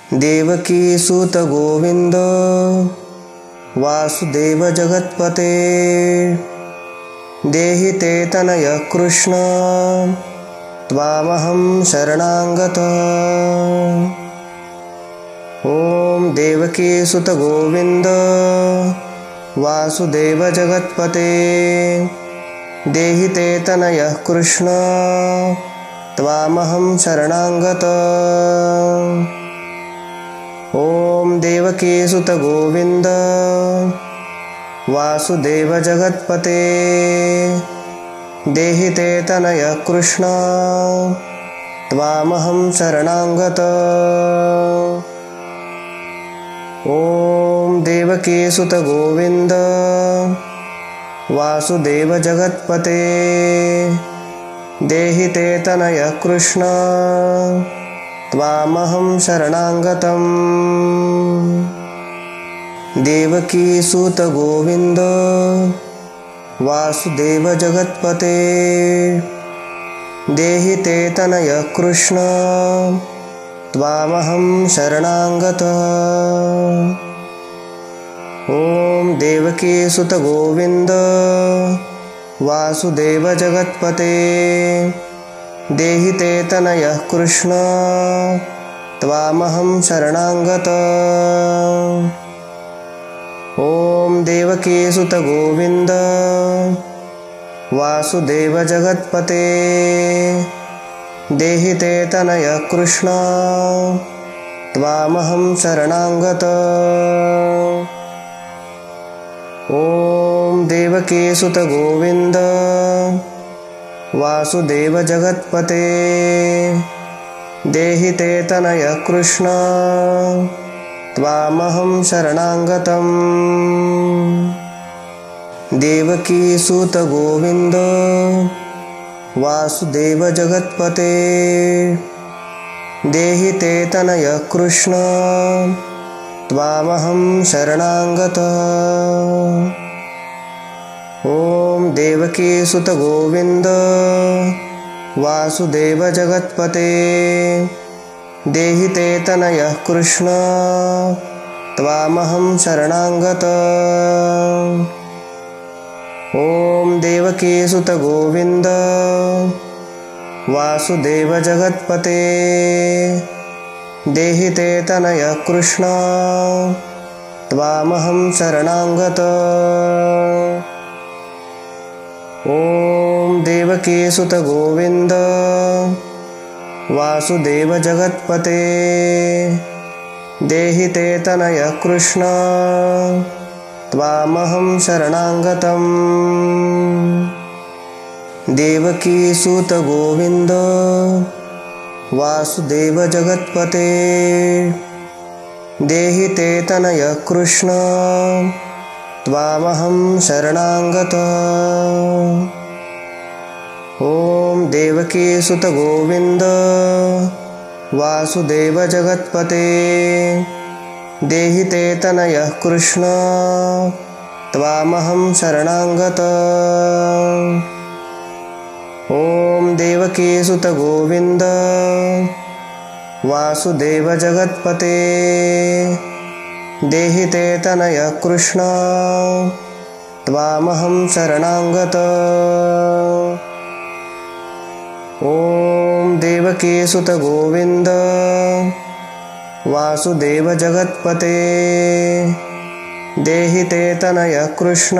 देवकी सूत गोविंद वासुदेव जगत्पते देहि ते तनय कृष्ण त्वामहं शरणागतः। ओम देवकी सुत गोविंद वासुदेव जगत्पते देहि ते तनय कृष्ण त्वामहं शरणागतः। ओम देवकी सुत गोविंद वासुदेव जगत्पते देहि ते तनय कृष्ण त्वामहं शरणागतः। ओम देवकी सुत गोविंद वासुदेव जगत्पते देहि ते तनय कृष्ण त्वामहं शरणागतम्। देवकी सूत गोविंद वासुदेव जगत्पते देहि ते तनय कृष्ण त्वामहं शरणागतः। ओम देवकी सुत गोविंद वासुदेव जगत्पते देहि ते तनय कृष्ण त्वामहं शरणागतः। ओम देवकी सुत गोविंद वासुदेव जगत्पते देहि ते तनय कृष्ण त्वामहं शरणागतः। ओम देवकी सुत गोविंद वासुदेव जगत्पते देहि ते तनय कृष्ण त्वामहं शरणागतम्। देवकी सूत गोविंद वासुदेव जगत्पते देहि ते तनय कृष्ण त्वामहं शरणागतः। ओम देवकी सुत गोविंद वासुदेव जगत्पते देहि ते तनय कृष्ण त्वामहं शरणागतः। ओम देवकी सुत गोविंद वासुदेव जगत्पते देहि ते तनय कृष्ण त्वामहं शरणागतः। ओम देवकी सुत गोविंद वासुदेव जगत्पते देहि ते तनय कृष्ण त्वामहं शरणागतम्। देवकी सूत गोविंद वासुदेव जगत्पते देहि ते तनय कृष्ण त्वामहं शरणागतः। ओम देवकी सुत गोविंद वासुदेव जगत्पते देहि ते तनय कृष्ण त्वामहं शरणागतः। ओम देवकी सुत गोविंद वासुदेव जगत्पते देहि ते तनय कृष्ण त्वामहं शरणागतः। ओम देवकी सुत गोविंद वासुदेव जगत्पते देहि ते तनय कृष्ण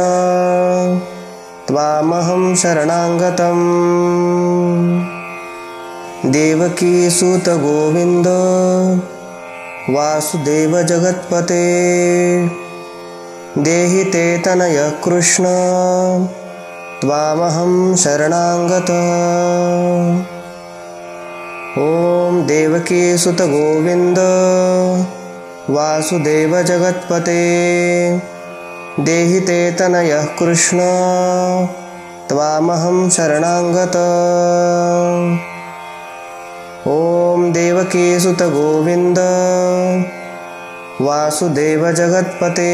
त्वामहं शरणागतम्। देवकी सूत गोविंद वासुदेव जगत्पते देहि ते तनय कृष्ण त्वामहं शरणागतः। ओम देवकी सुत गोविंद वासुदेव जगत्पते देहि ते तनय कृष्ण त्वामहं शरणागतः। ओम देवकी सुत गोविंद वासुदेव जगत्पते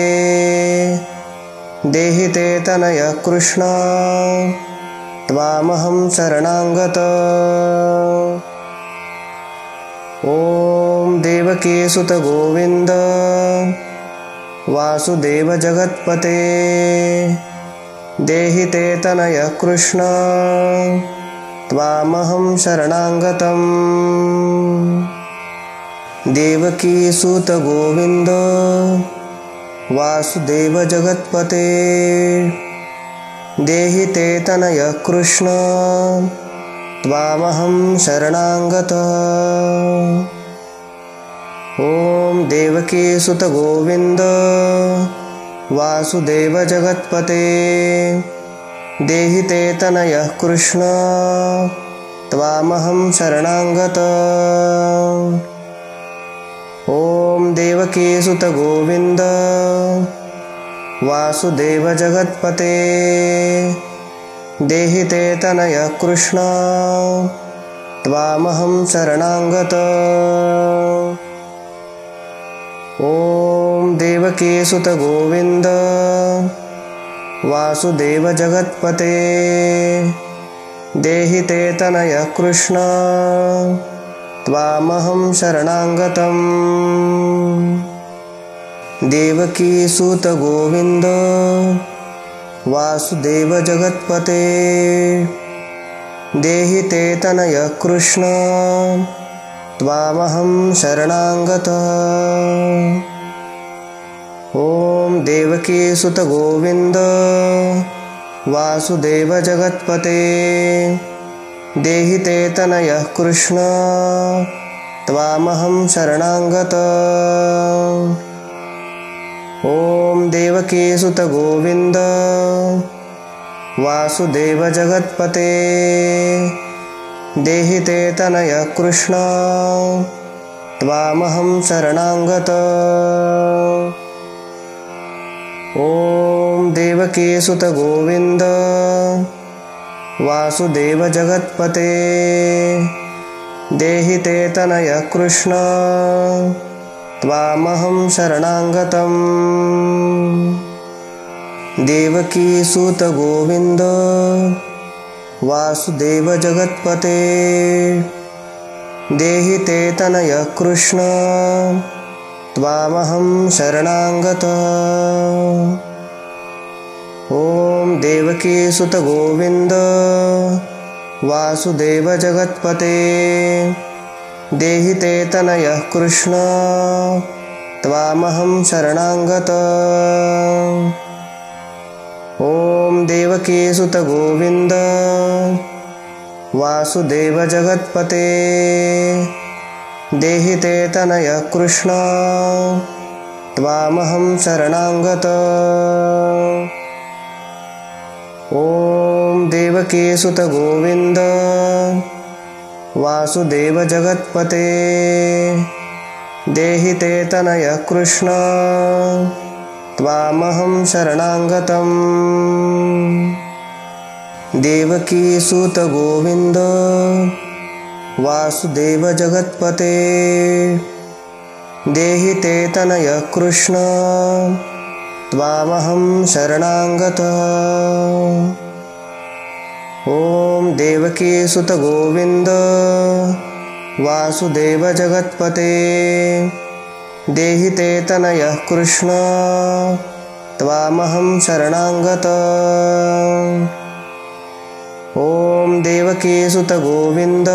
देहि ते तनय कृष्ण त्वामहं शरणागतः। ॐ देवकीसुत गोविन्द वासुदेव जगत्पते देहि ते तनय कृष्ण त्वामहं शरणागतम्। देवकीसुत गोविन्द वासुदेव जगत्पते देहि ते तनय कृष्ण त्वामहं शरणागतः। ॐ देवकीसुत गोविन्द वासुदेव जगत्पते देहि ते तनय कृष्ण त्वामहं शरणागतः। ॐ देवकीसुत गोविन्द वासुदेव जगत्पते देहि ते तनय कृष्ण त्वामहं शरणागतः। ॐ देवकीसुत गोविन्द वासुदेव जगत्पते देहि ते तनय कृष्ण त्वामहं शरणागतम्। देवकीसुत गोविन्द वासुदेव जगत्पते देहि ते तनय कृष्ण त्वामहं शरणागतः। ॐ देवकीसुत गोविन्द वासुदेव जगत्पते देहि ते तनय कृष्ण त्वामहं शरणागतः। ॐ देवकीसुत गोविन्द वासुदेव जगत्पते देहि ते तनय कृष्ण त्वामहं शरणागतः। ॐ देवकीसुत गोविन्द वासुदेव जगत्पते देहि ते तनय कृष्ण त्वामहं शरणागतम्। देवकीसुत गोविन्द वासुदेव जगत्पते देहि ते तनय कृष्ण त्वामहं शरणागतः। ॐ देवकीसुत गोविन्द वासुदेव जगत्पते देहि ते तनय कृष्ण त्वामहं शरणागतः। ॐ देवकीसुत गोविन्द वासुदेव जगत्पते देहि ते तनय कृष्ण त्वामहं शरणागतः। ॐ देवकीसुत गोविन्द वासुदेव जगत्पते देहि ते तनय कृष्ण त्वामहं शरणागतम्। देवकीसुत गोविन्द वासुदेव जगत्पते देहि ते तनय कृष्ण त्वामहं शरणागतः। ॐ देवकीसुत गोविन्द वासुदेव जगत्पते देहि ते तनय कृष्ण त्वामहं शरणागतः। ॐ देवकीसुत गोविन्द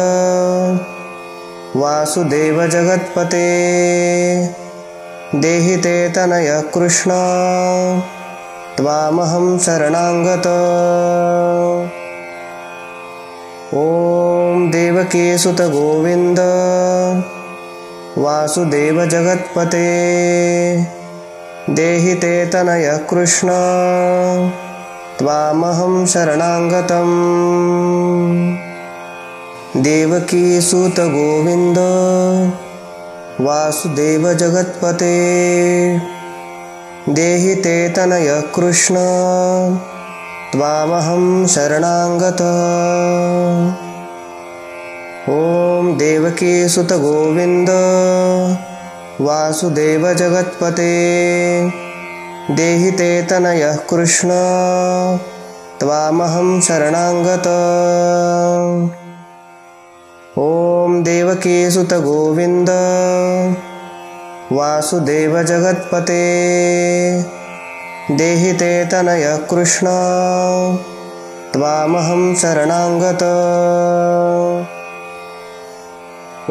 वासुदेव जगत्पते देहि ते तनय कृष्ण त्वामहं शरणागतः। ॐ देवकीसुत गोविन्द वासुदेव जगत्पते देहि ते तनय कृष्ण त्वामहं शरणागतम्। देवकीसुत गोविन्द वासुदेव जगत्पते देहि ते तनय कृष्ण त्वामहं शरणागतः। ॐ देवकीसुत गोविन्द वासुदेव जगत्पते देहि ते तनय कृष्ण त्वामहं शरणागतः। ॐ देवकीसुत गोविन्द वासुदेव जगत्पते देहि ते तनय कृष्ण त्वामहं शरणागत।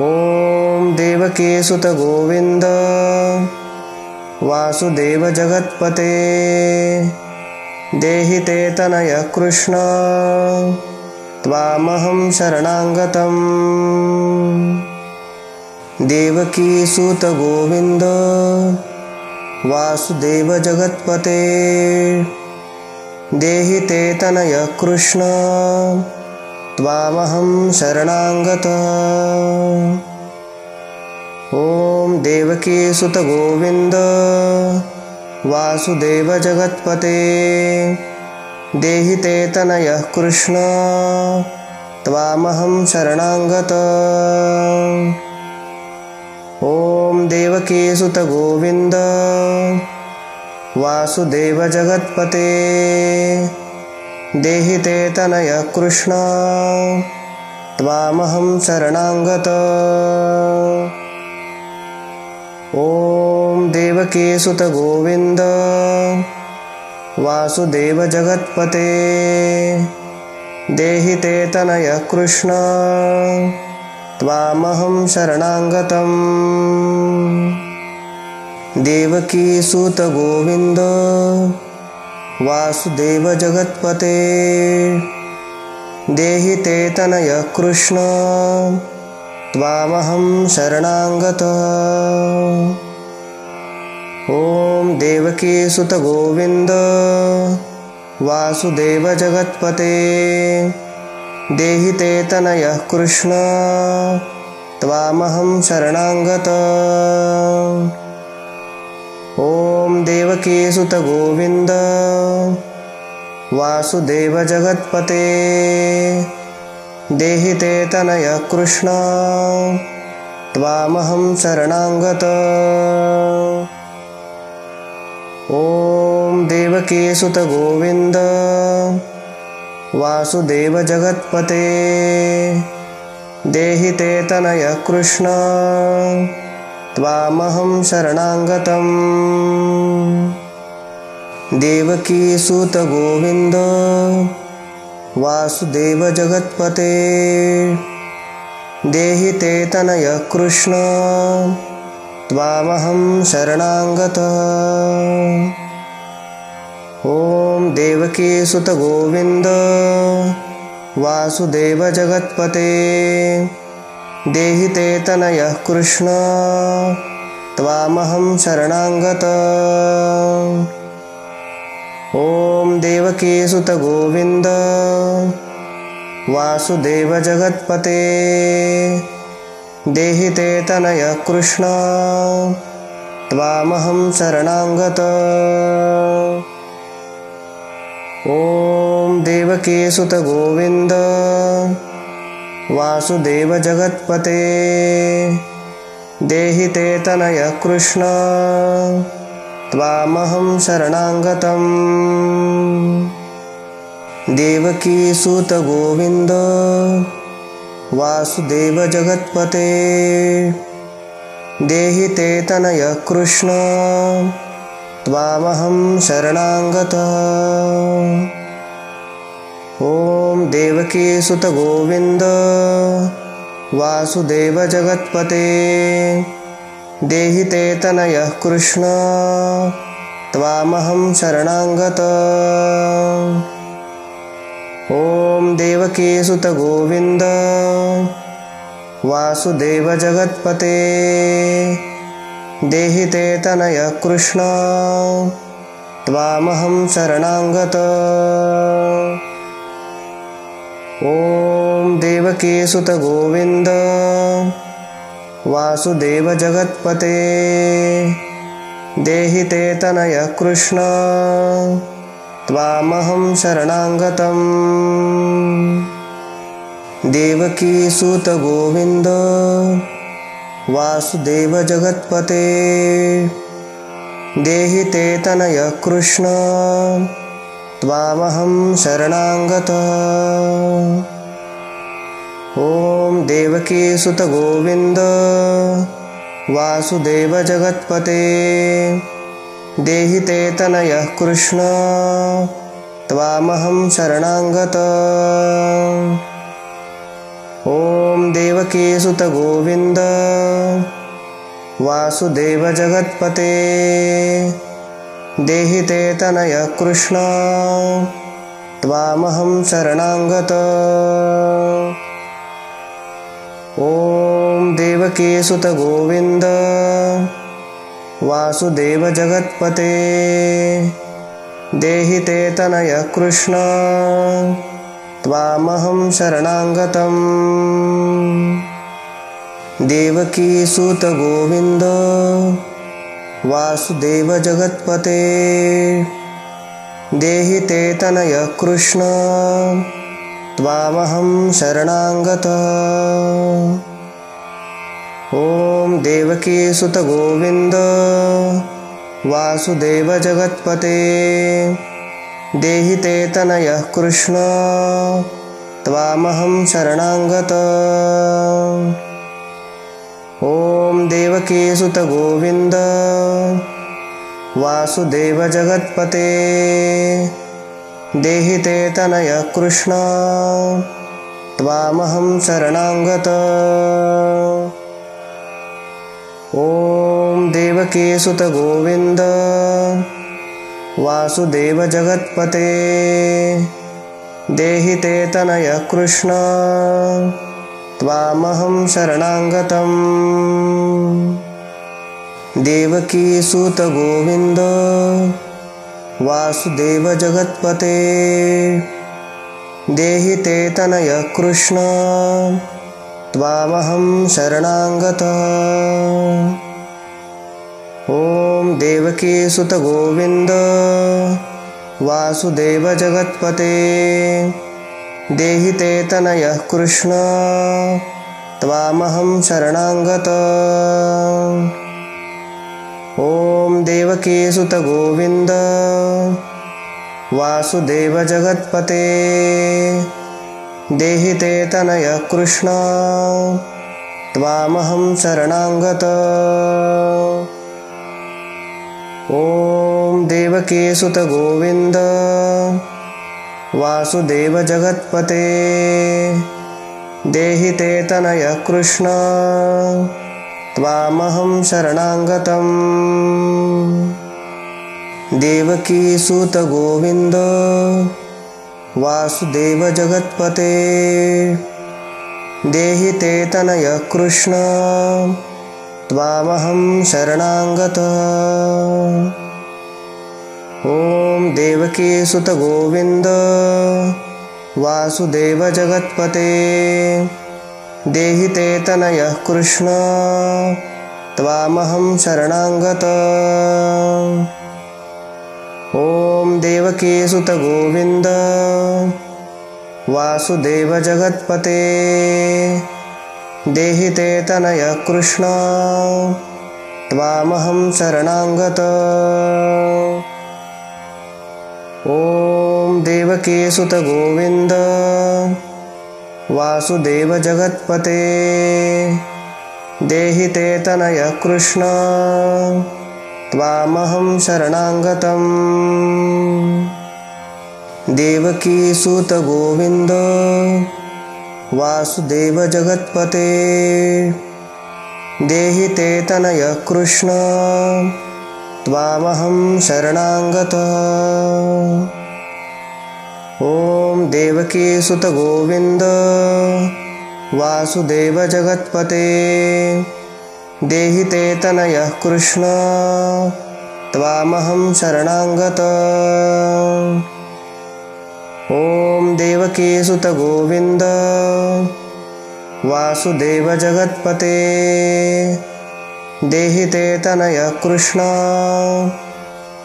ॐ देवकीसुत गोविन्द वासुदेव जगत्पते देहि ते तनय कृष्ण त्वामहं शरणागतम्। देवकीसुत गोविन्द वासुदेव जगत्पते देहि ते तनय कृष्ण त्वामहं शरणागतः। ॐ देवकीसुत गोविन्द वासुदेव जगत्पते देहि ते तनय कृष्ण त्वामहं शरणागतः। ॐ देवकीसुत गोविन्द वासुदेव जगत्पते देहि ते तनय कृष्ण त्वामहं शरणागतः। ॐ देवकीसुत गोविन्द वासुदेव जगत्पते देहि ते तनय कृष्ण त्वामहं शरणागतम्। देवकीसुत गोविन्द वासुदेव जगत्पते देहि ते तनय कृष्ण त्वामहं शरणागतः। ॐ देवकीसुत गोविन्द वासुदेव जगत्पते देहि ते तनय कृष्ण त्वामहं शरणागतः। ॐ देवकीसुत गोविन्द वासुदेव जगत्पते देहि ते तनय कृष्ण त्वामहं शरणागतः। ॐ देवकीसुत गोविन्द वासुदेव जगत्पते देहि ते तनय कृष्ण त्वामहं शरणागतम्। देवकीसुत गोविन्द वासुदेव जगत्पते देहि ते तनय कृष्ण त्वामहं शरणागतः। ॐ देवकीसुत गोविन्द वासुदेव जगत्पते देहि ते तनय कृष्ण त्वामहं शरणागतः। ॐ देवकीसुत गोविन्द वासुदेव जगत्पते देहि ते तनय कृष्ण त्वामहं शरणागतः। ॐ देवकीसुत गोविन्द वासुदेव जगत्पते देहि ते तनय कृष्ण त्वामहं शरणागतम्। देवकीसुत गोविन्द वासुदेव जगत्पते देहि ते तनय कृष्ण त्वामहं शरणागतः। ॐ देवकीसुत गोविन्द वासुदेव जगत्पते देहि ते तनय कृष्ण त्वामहं शरणागतः। ॐ देवकीसुत गोविन्द वासुदेव जगत्पते देहि ते तनय कृष्ण त्वामहं शरणागतः। ॐ देवकीसुत गोविन्द वासुदेव जगत्पते देहि ते तनय कृष्ण त्वामहं शरणागतम्। देवकीसुत गोविन्द वासुदेव जगत्पते देहि ते तनय कृष्ण त्वामहं शरणागतः। ॐ देवकीसुत गोविन्द वासुदेव जगत्पते देहि ते तनयः कृष्ण त्वामहं शरणागतः। ॐ देवकीसुत गोविन्द वासुदेव जगत्पते देहि ते तनयः कृष्ण त्वामहं शरणागतः। ॐ देवकीसुत गोविन्द वासुदेव जगत्पते देहि ते तनयः कृष्ण त्वामहं शरणागतम्। देवकीसुत गोविन्द वासुदेव जगत्पते देहि ते तनयः कृष्ण त्वामहं शरणागतः। ॐ देवकीसुत गोविन्द वासुदेव जगत्पते देहि ते तनयः कृष्ण त्वामहं शरणागतः। ॐ देवकीसुत गोविन्द वासुदेव जगत्पते देहि ते तनयः कृष्ण त्वामहं शरणागतः। ॐ देवकीसुत गोविन्द वासुदेव जगत्पते देहि ते तनयः कृष्ण त्वामहं शरणागतम्। देवकीसुत गोविन्द वासुदेव जगत्पते देहि ते तनयः कृष्ण त्वामहं शरणागतः। ॐ देवकीसुत गोविन्द वासुदेव जगत्पते देहि ते तनयः कृष्ण त्वामहं शरणागतः। ॐ देवकीसुत गोविन्द वासुदेव जगत्पते देहि ते तनयः कृष्ण त्वामहं शरणागतः। ॐ देवकीसुत गोविन्द वासुदेव जगत्पते देहि ते तनयः कृष्ण त्वामहं शरणागतम्। देवकीसुत गोविन्द वासुदेव जगत्पते देहि ते तनयः कृष्ण त्वामहं शरणागतः। ॐ देवकीसुत गोविन्द वासुदेव जगत्पते देहि ते तनयः कृष्ण त्वामहं शरणागतः। ॐ देवकीसुत गोविन्द वासुदेव जगत्पते देहि ते तनयः कृष्ण त्वामहं शरणागतः। ॐ देवकीसुत गोविन्द वासुदेव जगत्पते देहि ते तनयः कृष्ण त्वामहं शरणागतम्। देवकीसुत गोविन्द वासुदेव जगत्पते देहि ते तनयः कृष्ण त्वामहं शरणागतः। ॐ देवकीसुत गोविन्द वासुदेव जगत्पते देहि ते तनयः कृष्ण त्वामहं शरणागतः। ॐ देवकीसुत गोविन्द वासुदेव जगत्पते देहि ते तनयः कृष्ण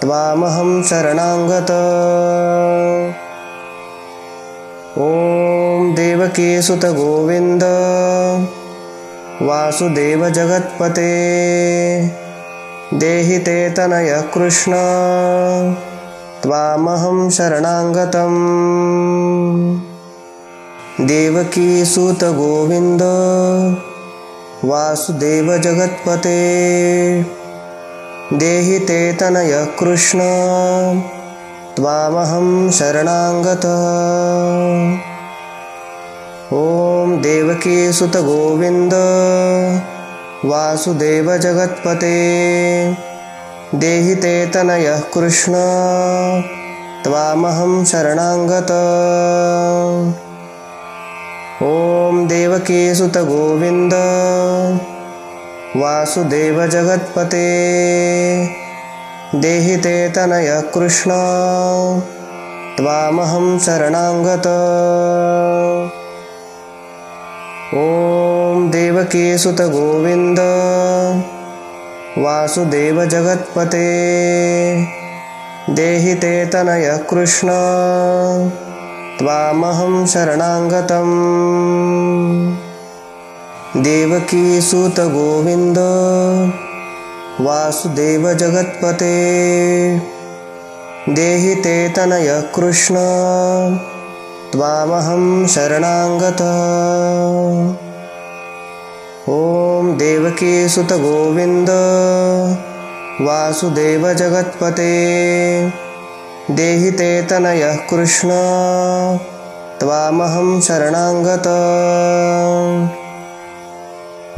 त्वामहं शरणागतः। ॐ देवकीसुत गोविन्द वासुदेव जगत्पते देहि ते तनयः कृष्ण त्वामहं शरणागतम्। देवकीसुत गोविन्द वासुदेव जगत्पते देहि ते तनय कृष्ण त्वामहं शरणागतः। ॐ देवकीसुत गोविन्द वासुदेव जगत्पते देहि ते तनय कृष्ण त्वामहं शरणागतः। ॐ देवकीसुत गोविन्द वासुदेव जगत्पते देहि ते तनय कृष्ण त्वामहं शरणागतः। ॐ देवकीसुत गोविन्द वासुदेव जगत्पते देहि ते तनय कृष्ण त्वामहं शरणागतम्। देवकीसुत गोविन्द वासुदेव जगत्पते देहि ते तनय कृष्ण त्वामहं शरणागतः। ॐ देवकीसुत गोविन्द वासुदेव जगत्पते देहि ते तनय कृष्ण त्वामहं शरणागतः।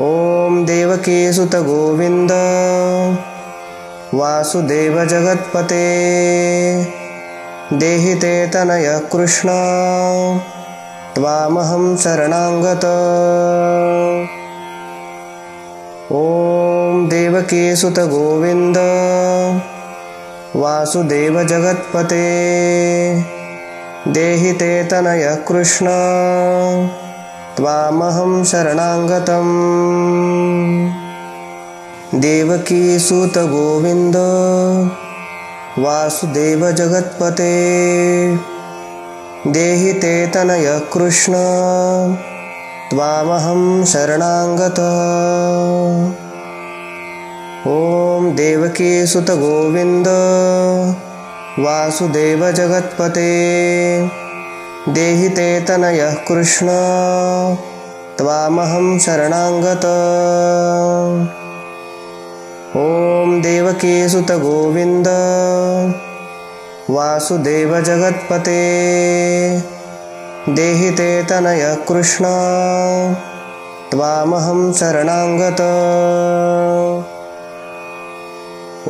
ॐ देवकीसुत गोविन्द वासुदेव जगत्पते देहि ते तनय कृष्ण त्वामहं शरणागतः। ॐ देवकीसुत गोविन्द वासुदेव जगत्पते देहि ते तनय कृष्ण त्वामहं शरणागतम्। देवकीसुत गोविन्द वासुदेव जगत्पते देहि ते तनय कृष्ण त्वामहं शरणागतः। ॐ देवकीसुत गोविन्द वासुदेव जगत्पते देहि ते तनय कृष्ण त्वामहं शरणागतः। ॐ देवकीसुत गोविन्द वासुदेव जगत्पते देहि ते तनय कृष्ण त्वामहं शरणागतः।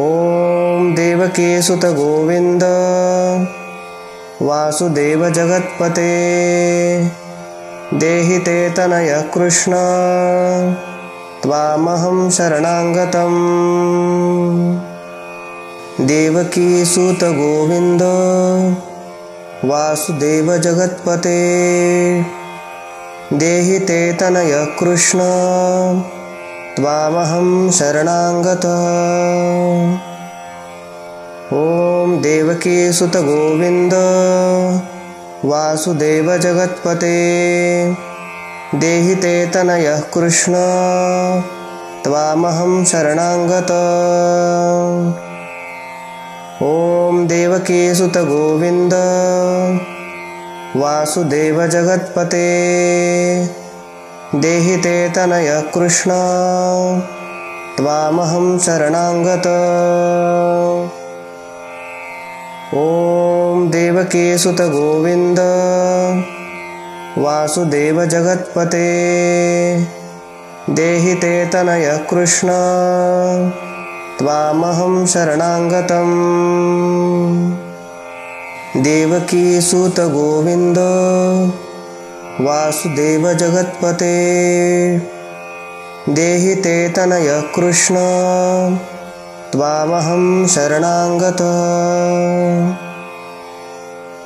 ॐ देवकीसुत गोविन्द वासुदेव जगत्पते देहि ते तनय कृष्ण त्वामहं शरणागतम्। देवकीसुत गोविन्द वासुदेव जगत्पते देहि ते तनय कृष्ण त्वामहं शरणागतः। ॐ देवकीसुत गोविन्द वासुदेव जगत्पते देहि ते तनय कृष्ण त्वामहं शरणागतः। ॐ देवकीसुत गोविन्द वासुदेव जगत्पते देहि ते तनय कृष्ण त्वामहं शरणागतः। ॐ देवकीसुत गोविन्द वासुदेव जगत्पते देहि ते तनय कृष्ण त्वामहं शरणागतम्। देवकीसुत गोविन्द वासुदेव जगत्पते देहि ते तनय कृष्ण त्वामहं शरणागतः।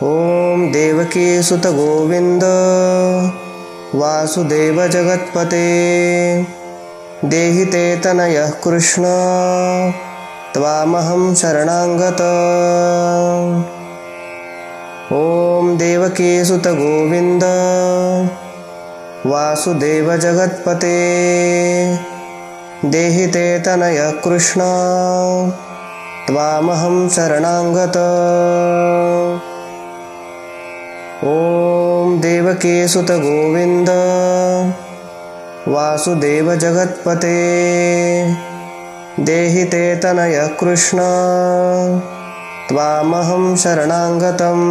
ॐ देवकीसुत गोविन्द वासुदेव जगत्पते देहि ते तनय कृष्ण त्वामहं शरणागतः। ॐ देवकीसुत गोविन्द वासुदेव जगत्पते देहि ते तनय कृष्ण त्वामहं शरणागतः। ॐ देवकीसुत गोविन्द वासुदेव जगत्पते देहि ते तनय कृष्ण त्वामहं शरणागतम्।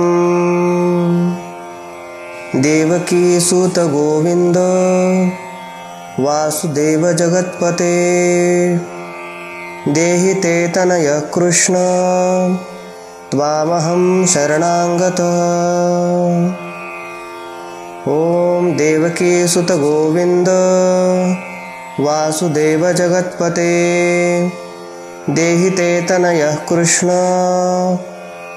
देवकीसुत गोविन्द वासुदेव जगत्पते देहि ते तनय कृष्ण त्वामहं शरणागतः। ॐ देवकीसुत गोविन्द वासुदेव जगत्पते देहि ते तनय कृष्ण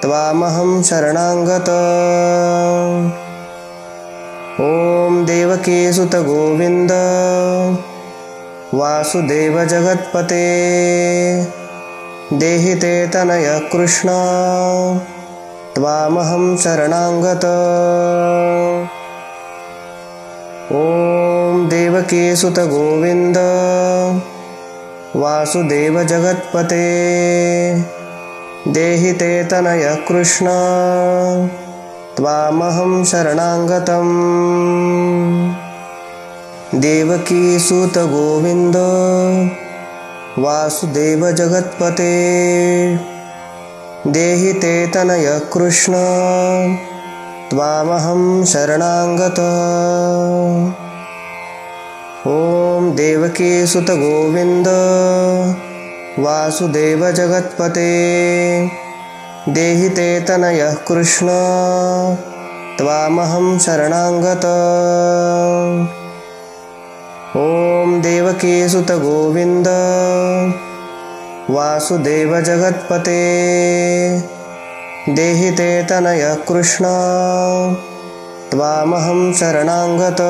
त्वामहं शरणागतः। ॐ देवकीसुत गोविन्द वासुदेव जगत्पते देहि ते तनय कृष्ण त्वामहं शरणागतः। ॐ देवकीसुत गोविन्द वासुदेव जगत्पते देहि ते तनय कृष्ण त्वामहं शरणागतम्। देवकीसुत गोविन्द वासुदेव जगत्पते देहि ते तनय कृष्ण त्वामहं शरणागतः। ॐ देवकीसुत गोविन्द वासुदेव जगत्पते देहि ते तनय कृष्ण त्वामहं शरणागतः। ॐ देवकीसुत गोविन्द वासुदेव जगत्पते देहि ते तनय कृष्ण त्वामहं शरणागतः।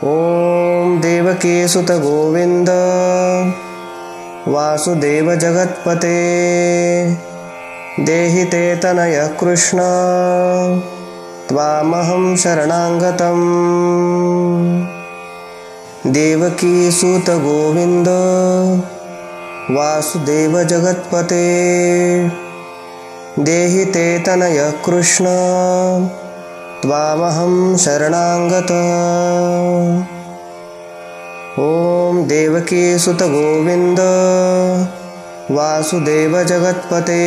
ॐ देवकीसुत गोविन्द वासुदेव जगत्पते देहि ते तनय कृष्ण त्वामहं शरणागतम्। देवकीसुत गोविन्द वासुदेव जगत्पते देहि ते तनय कृष्ण त्वामहं शरणागतः। ॐ देवकीसुत गोविन्द वासुदेव जगत्पते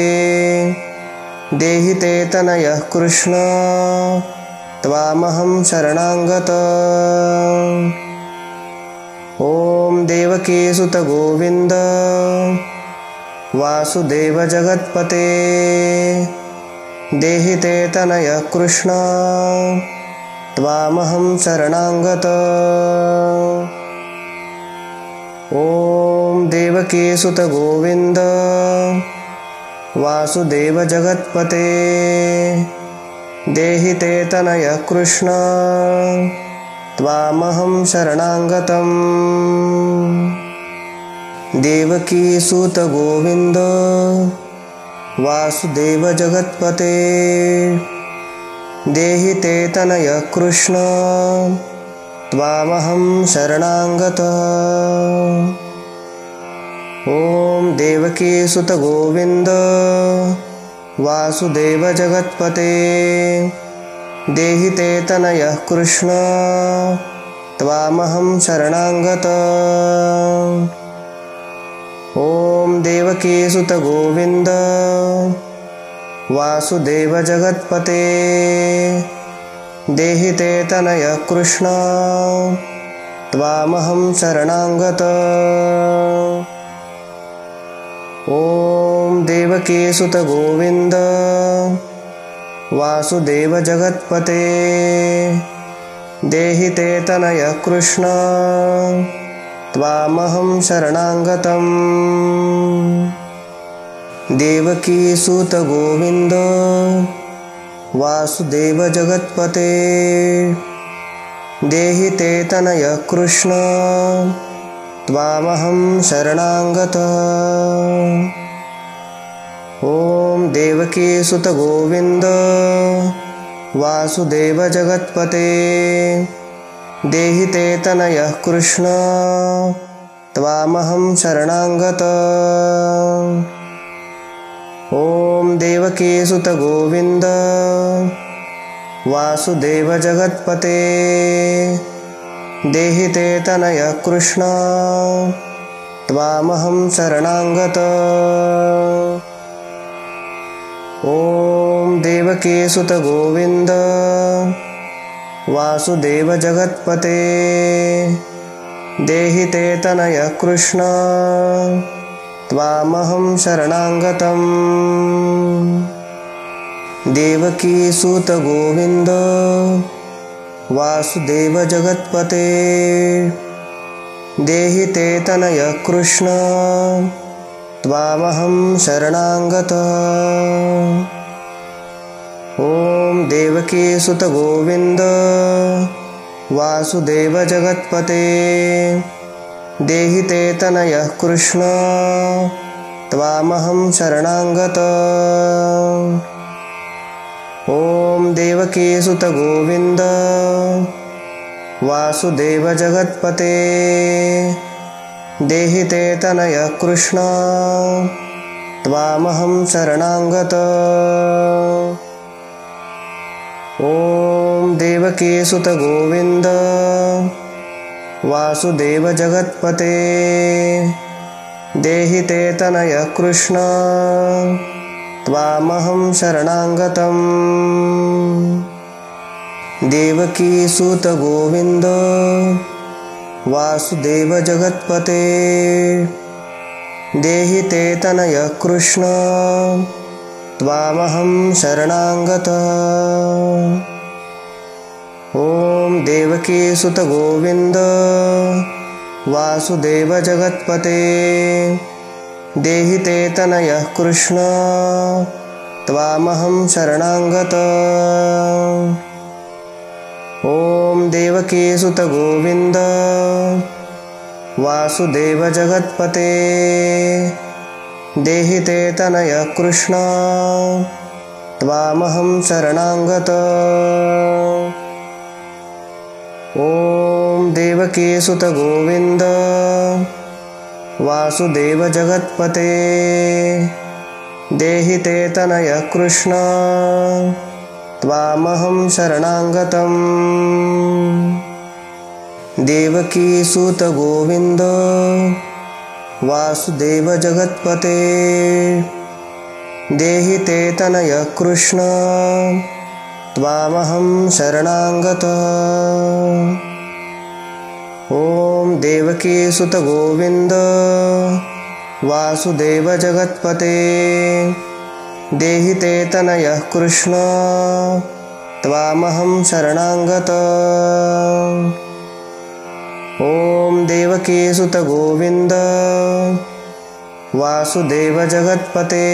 देहि ते तनय कृष्ण त्वामहं शरणागतः। ॐ देवकीसुत गोविन्द वासुदेव जगत्पते देहि ते तनय कृष्ण त्वामहं शरणागतः। ॐ देवकीसुत गोविन्द वासुदेव जगत्पते देहि ते तनय कृष्ण त्वामहं शरणागतम्। देवकीसुत गोविन्द वासुदेव जगत्पते देहि ते तनय कृष्ण त्वामहं शरणागतः। ॐ देवकीसुत गोविन्द वासुदेव जगत्पते देहि ते तनय कृष्ण त्वामहं शरणागतः। ॐ देवकीसुत गोविन्द वासुदेव जगत्पते देहि ते तनय कृष्ण त्वामहं शरणागतः। ॐ देवकीसुत गोविन्द वासुदेव जगत्पते देहि ते तनय कृष्ण त्वामहं शरणागतम्। देवकीसुत गोविन्द वासुदेव जगत्पते देहि ते तनय कृष्ण त्वामहं शरणागतः। ॐ देवकीसुत गोविन्द वासुदेव जगत्पते देहि ते तनय कृष्ण त्वामहं शरणागतः। ॐ देवकीसुत गोविन्द वासुदेव जगत्पते देहि ते तनय कृष्ण त्वामहं शरणागत। ॐ देवकीसुत गोविन्द वासुदेव जगत्पते देहि ते तनय कृष्ण त्वामहं शरणागतम्। देवकीसुत गोविन्द वासुदेव जगत्पते देहि ते तनय कृष्ण त्वामहं शरणागत। ॐ देवकीसुत गोविन्द वासुदेव जगत्पते देहि ते तनय कृष्ण त्वामहं शरणागत। ॐ देवकीसुत गोविन्द वासुदेव जगत्पते देहि ते तनय कृष्ण त्वामहं शरणागत। ॐ देवकीसुत गोविन्द वासुदेव जगत्पते देहि ते तनय कृष्ण त्वामहं शरणागतम्। देवकीसुत गोविन्द वासुदेव जगत्पते देहि ते तनय कृष्ण त्वामहं शरणागत। ॐ देवकीसुत गोविन्द वासुदेव जगत्पते देहि ते तनय कृष्ण त्वामहं शरणागत। ॐ देवकीसुत गोविन्द वासुदेव जगत्पते देहि ते तनय कृष्ण त्वामहं शरणागत। ॐ देवकीसुत गोविन्द वासुदेव जगत्पते देहि ते तनय कृष्ण त्वामहं शरणागतम्। देवकीसुत गोविन्द वासुदेव जगत्पते देहि ते तनय कृष्ण त्वामहं शरणागत। ॐ देवकीसुत गोविन्द वासुदेव जगत्पते देहि ते तनय कृष्ण त्वामहं शरणागत। ॐ देवकीसुत गोविन्द वासुदेव जगत्पते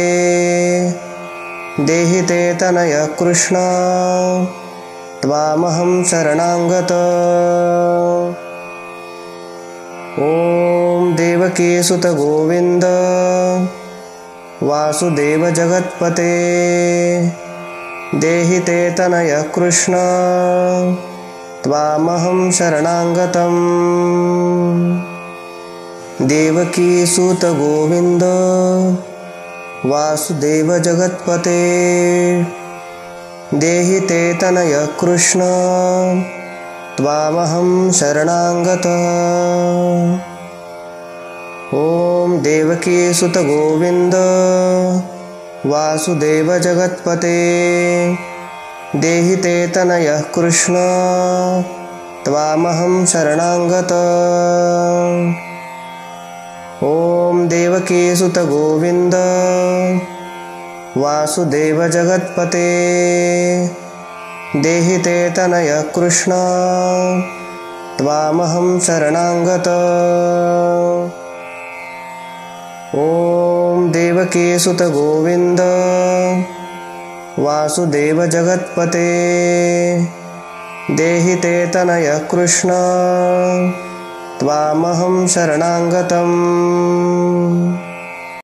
देहि ते तनय कृष्ण त्वामहं शरणागत। ॐ देवकीसुत गोविन्द वासुदेव जगत्पते देहि ते तनय कृष्ण त्वामहं शरणागतम्। देवकीसुत गोविन्द वासुदेव जगत्पते देहि ते तनय कृष्ण त्वामहं शरणागत। ॐ देवकीसुत गोविन्द वासुदेव जगत्पते देहि ते तनय कृष्ण त्वामहं शरणागत। ॐ देवकीसुत गोविन्द वासुदेव जगत्पते देहि ते तनय कृष्ण त्वामहं शरणागत। ॐ देवकीसुत गोविन्द वासुदेव जगत्पते देहि ते तनय कृष्ण त्वामहं शरणागतम्।